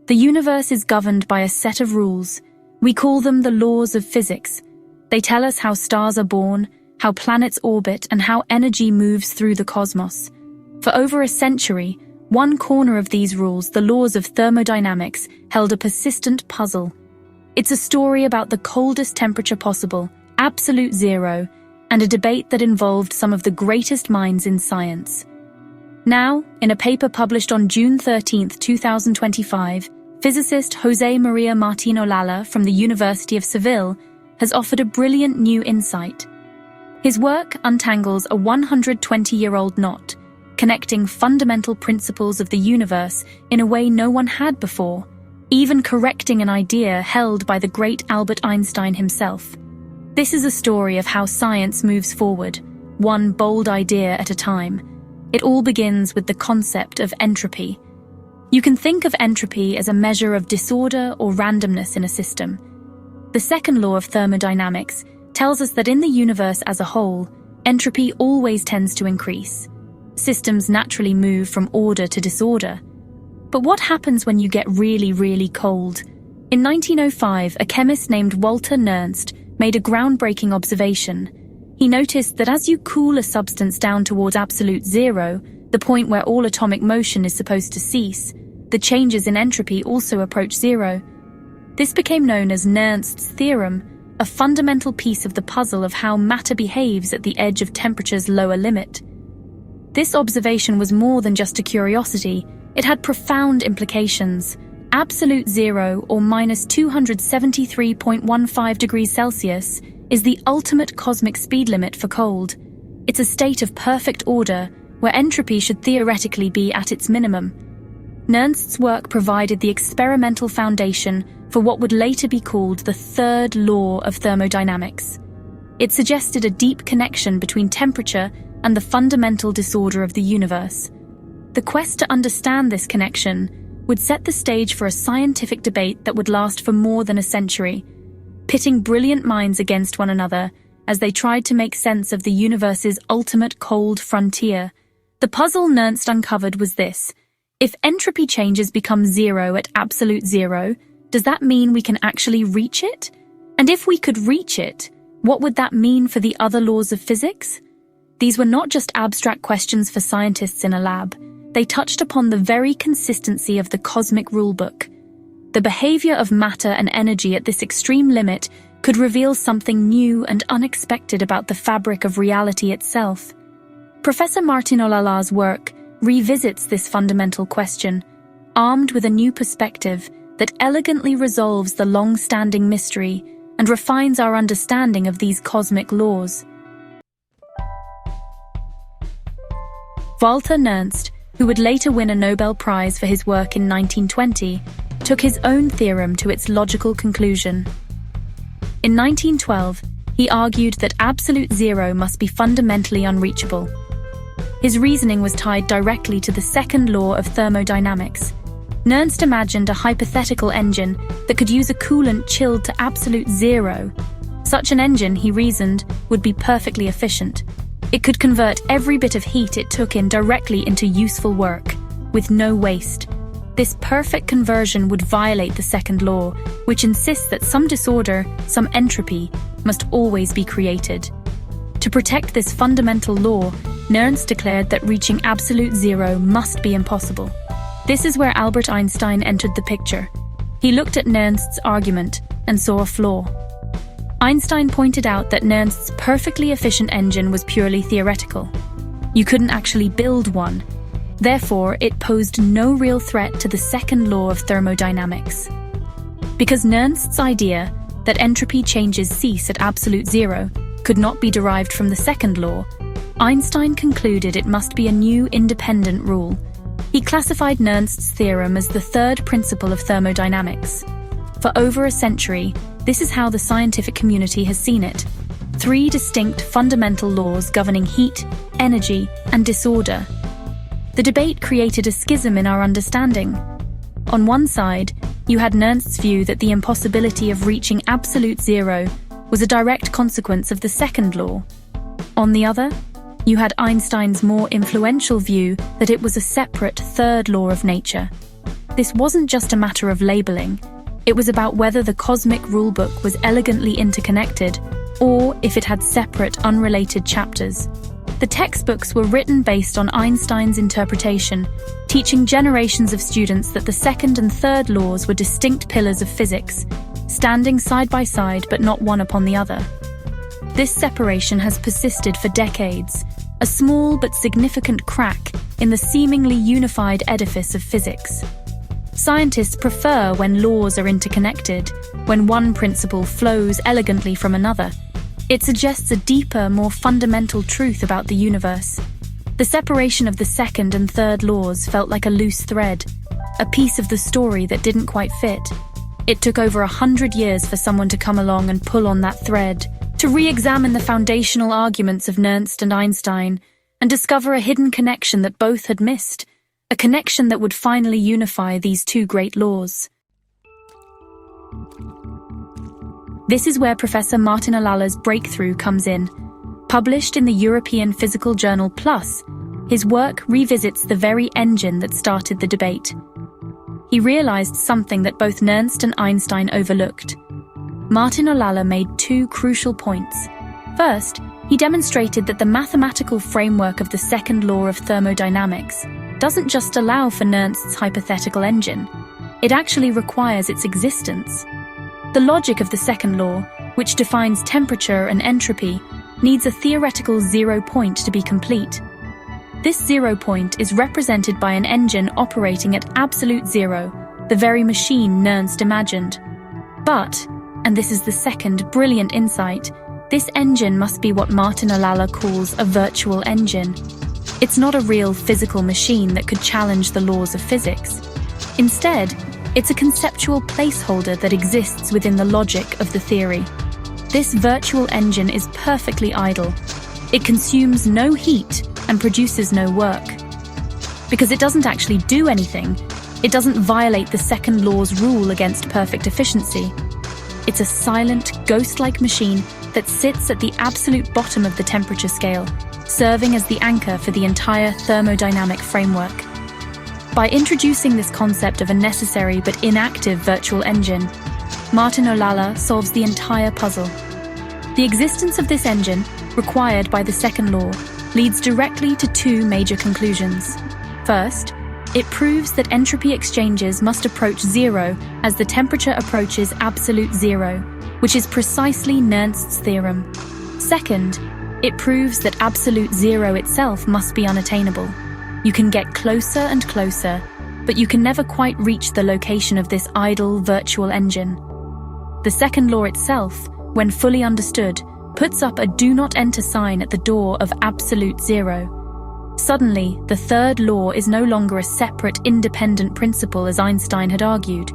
The universe is governed by a set of rules. We call them the laws of physics. They tell us how stars are born, how planets orbit, and how energy moves through the cosmos. For over a century, one corner of these rules, the laws of thermodynamics, held a persistent puzzle. It's a story about the coldest temperature possible, absolute zero, and a debate that involved some of the greatest minds in science. Now, in a paper published on June 13, 2025, physicist José María Martín Olalla from the University of Seville has offered a brilliant new insight. His work untangles a 120-year-old knot, connecting fundamental principles of the universe in a way no one had before, even correcting an idea held by the great Albert Einstein himself. This is a story of how science moves forward, one bold idea at a time. It all begins with the concept of entropy. You can think of entropy as a measure of disorder or randomness in a system. The second law of thermodynamics tells us that in the universe as a whole, entropy always tends to increase. Systems naturally move from order to disorder. But what happens when you get really, really cold? In 1905, a chemist named Walter Nernst made a groundbreaking observation. He noticed that as you cool a substance down towards absolute zero, the point where all atomic motion is supposed to cease, the changes in entropy also approach zero. This became known as Nernst's theorem, a fundamental piece of the puzzle of how matter behaves at the edge of temperature's lower limit. This observation was more than just a curiosity. It had profound implications. Absolute zero, or minus 273.15 degrees Celsius, is the ultimate cosmic speed limit for cold. It's a state of perfect order, where entropy should theoretically be at its minimum. Nernst's work provided the experimental foundation for what would later be called the third law of thermodynamics. It suggested a deep connection between temperature and the fundamental disorder of the universe. The quest to understand this connection would set the stage for a scientific debate that would last for more than a century, pitting brilliant minds against one another as they tried to make sense of the universe's ultimate cold frontier. The puzzle Nernst uncovered was this: if entropy changes become zero at absolute zero, does that mean we can actually reach it? And if we could reach it, what would that mean for the other laws of physics? These were not just abstract questions for scientists in a lab. They touched upon the very consistency of the cosmic rulebook. The behavior of matter and energy at this extreme limit could reveal something new and unexpected about the fabric of reality itself. Professor Martín Olalla's work revisits this fundamental question, armed with a new perspective that elegantly resolves the long-standing mystery and refines our understanding of these cosmic laws. Walter Nernst, who would later win a Nobel Prize for his work in 1920, took his own theorem to its logical conclusion. In 1912, he argued that absolute zero must be fundamentally unreachable. His reasoning was tied directly to the second law of thermodynamics. Nernst imagined a hypothetical engine that could use a coolant chilled to absolute zero. Such an engine, he reasoned, would be perfectly efficient. It could convert every bit of heat it took in directly into useful work, with no waste. This perfect conversion would violate the second law, which insists that some disorder, some entropy, must always be created. To protect this fundamental law, Nernst declared that reaching absolute zero must be impossible. This is where Albert Einstein entered the picture. He looked at Nernst's argument and saw a flaw. Einstein pointed out that Nernst's perfectly efficient engine was purely theoretical. You couldn't actually build one. Therefore, it posed no real threat to the second law of thermodynamics. Because Nernst's idea that entropy changes cease at absolute zero could not be derived from the second law, Einstein concluded it must be a new independent rule. He classified Nernst's theorem as the third principle of thermodynamics. For over a century, this is how the scientific community has seen it. Three distinct fundamental laws governing heat, energy, and disorder. The debate created a schism in our understanding. On one side, you had Nernst's view that the impossibility of reaching absolute zero was a direct consequence of the second law. On the other, you had Einstein's more influential view that it was a separate third law of nature. this wasn't just a matter of labeling. It was about whether the cosmic rulebook was elegantly interconnected, or if it had separate, unrelated chapters. The textbooks were written based on Einstein's interpretation, teaching generations of students that the second and third laws were distinct pillars of physics, standing side by side but not one upon the other. This separation has persisted for decades, a small but significant crack in the seemingly unified edifice of physics. Scientists prefer when laws are interconnected, when one principle flows elegantly from another. It suggests a deeper, more fundamental truth about the universe. The separation of the second and third laws felt like a loose thread, a piece of the story that didn't quite fit. It took over 100 years for someone to come along and pull on that thread, to re-examine the foundational arguments of Nernst and Einstein, and discover a hidden connection that both had missed, a connection that would finally unify these two great laws. This is where Professor Martin Olala's breakthrough comes in. Published in the European Physical Journal PLOS, his work revisits the very engine that started the debate. He realized something that both Nernst and Einstein overlooked. Martin Olala made two crucial points. First, he demonstrated that the mathematical framework of the second law of thermodynamics doesn't just allow for Nernst's hypothetical engine. It actually requires its existence. The logic of the second law, which defines temperature and entropy, needs a theoretical 0 point to be complete. This 0 point is represented by an engine operating at absolute zero, the very machine Nernst imagined. But, and this is the second brilliant insight, this engine must be what Martin Olala calls a virtual engine. It's not a real physical machine that could challenge the laws of physics. Instead, it's a conceptual placeholder that exists within the logic of the theory. This virtual engine is perfectly idle. It consumes no heat and produces no work. Because it doesn't actually do anything, it doesn't violate the second law's rule against perfect efficiency. It's a silent, ghost-like machine that sits at the absolute bottom of the temperature scale, serving as the anchor for the entire thermodynamic framework. By introducing this concept of a necessary but inactive virtual engine, Martin Olala solves the entire puzzle. The existence of this engine, required by the second law, leads directly to two major conclusions. First, it proves that entropy exchanges must approach zero as the temperature approaches absolute zero, which is precisely Nernst's theorem. Second, it proves that absolute zero itself must be unattainable. You can get closer and closer, but you can never quite reach the location of this idle virtual engine. The second law itself, when fully understood, puts up a do not enter sign at the door of absolute zero. Suddenly, the third law is no longer a separate, independent principle as Einstein had argued.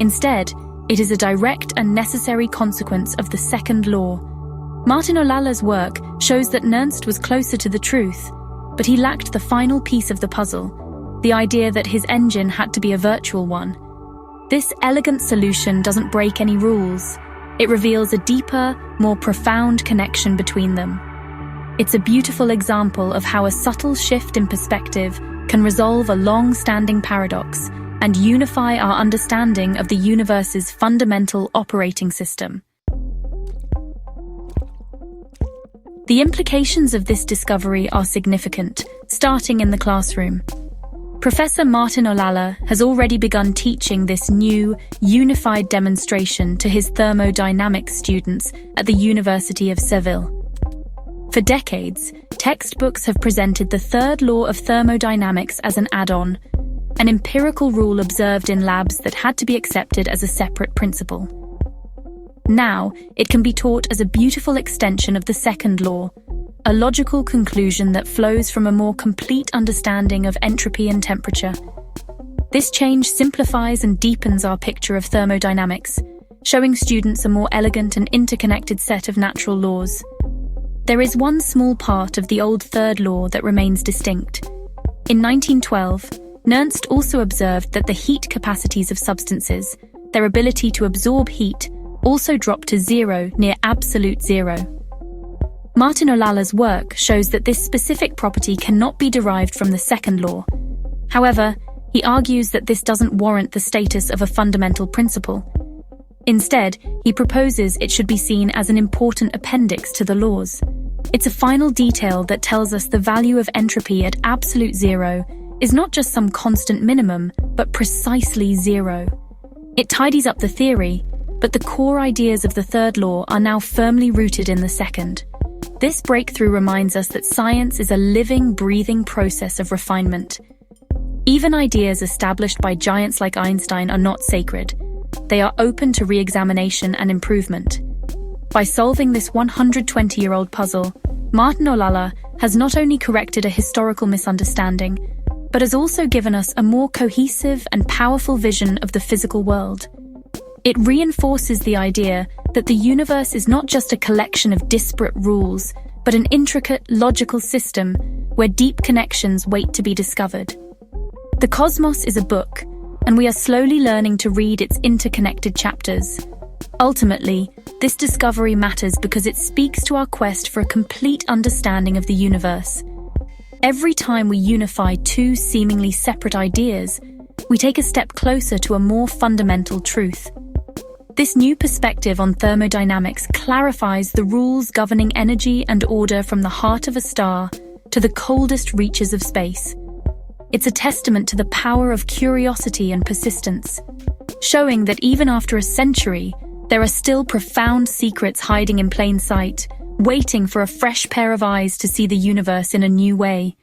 Instead, it is a direct and necessary consequence of the second law. Martin Olala's work shows that Nernst was closer to the truth, but he lacked the final piece of the puzzle, the idea that his engine had to be a virtual one. This elegant solution doesn't break any rules. It reveals a deeper, more profound connection between them. It's a beautiful example of how a subtle shift in perspective can resolve a long-standing paradox and unify our understanding of the universe's fundamental operating system. The implications of this discovery are significant, starting in the classroom. Professor Martin Olala has already begun teaching this new, unified demonstration to his thermodynamics students at the University of Seville. For decades, textbooks have presented the third law of thermodynamics as an add-on, an empirical rule observed in labs that had to be accepted as a separate principle. Now, it can be taught as a beautiful extension of the second law, a logical conclusion that flows from a more complete understanding of entropy and temperature. This change simplifies and deepens our picture of thermodynamics, showing students a more elegant and interconnected set of natural laws. There is one small part of the old third law that remains distinct. In 1912, Nernst also observed that the heat capacities of substances, their ability to absorb heat, also dropped to zero near absolute zero. Martin Olala's work shows that this specific property cannot be derived from the second law. However, he he argues that this doesn't warrant the status of a fundamental principle. Instead, he proposes it should be seen as an important appendix to the laws. It's a final detail that tells us the value of entropy at absolute zero is not just some constant minimum, but precisely zero. It tidies up the theory, but the core ideas of the third law are now firmly rooted in the second. This breakthrough reminds us that science is a living, breathing process of refinement. Even ideas established by giants like Einstein are not sacred. They are open to re-examination and improvement. By solving this 120-year-old puzzle, Martin Olalla has not only corrected a historical misunderstanding, but has also given us a more cohesive and powerful vision of the physical world. It reinforces the idea that the universe is not just a collection of disparate rules, but an intricate, logical system where deep connections wait to be discovered. The cosmos is a book, and we are slowly learning to read its interconnected chapters. Ultimately, this discovery matters because it speaks to our quest for a complete understanding of the universe. Every time we unify two seemingly separate ideas, we take a step closer to a more fundamental truth. This new perspective on thermodynamics clarifies the rules governing energy and order from the heart of a star to the coldest reaches of space. It's a testament to the power of curiosity and persistence, showing that even after a century, there are still profound secrets hiding in plain sight, waiting for a fresh pair of eyes to see the universe in a new way.